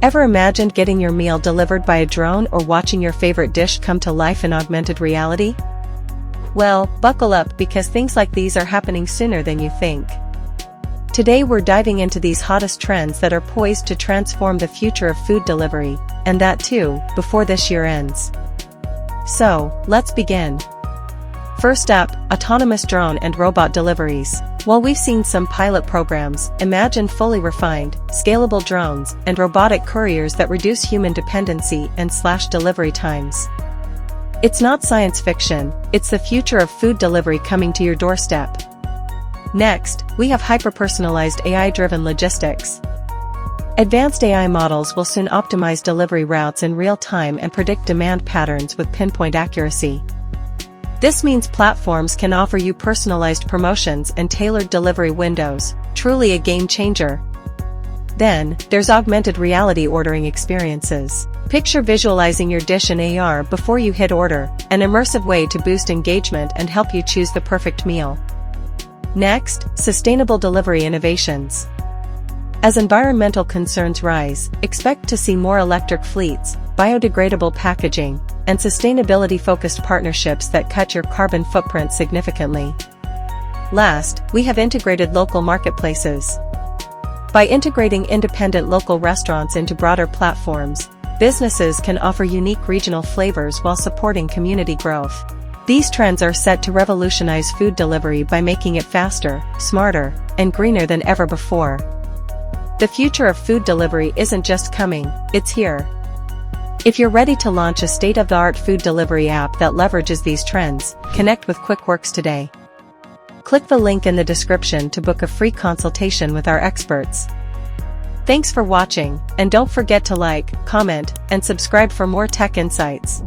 Ever imagined getting your meal delivered by a drone or watching your favorite dish come to life in augmented reality? Well, buckle up because things like these are happening sooner than you think. Today we're diving into these hottest trends that are poised to transform the future of food delivery, and that too, before this year ends. So, let's begin. First up, autonomous drone and robot deliveries. While we've seen some pilot programs, imagine fully refined, scalable drones and robotic couriers that reduce human dependency and slash delivery times. It's not science fiction, it's the future of food delivery coming to your doorstep. Next, we have hyper-personalized AI-driven logistics. Advanced AI models will soon optimize delivery routes in real time and predict demand patterns with pinpoint accuracy. This means platforms can offer you personalized promotions and tailored delivery windows, truly a game changer. Then, there's augmented reality ordering experiences. Picture visualizing your dish in AR before you hit order, an immersive way to boost engagement and help you choose the perfect meal. Next, sustainable delivery innovations. As environmental concerns rise, expect to see more electric fleets, biodegradable packaging, and sustainability-focused partnerships that cut your carbon footprint significantly. Last, we have integrated local marketplaces. By integrating independent local restaurants into broader platforms, businesses can offer unique regional flavors while supporting community growth. These trends are set to revolutionize food delivery by making it faster, smarter, and greener than ever before. The future of food delivery isn't just coming, it's here. If you're ready to launch a state-of-the-art food delivery app that leverages these trends, connect with Quickworks today. Click the link in the description to book a free consultation with our experts. Thanks for watching, and don't forget to like, comment, and subscribe for more tech insights.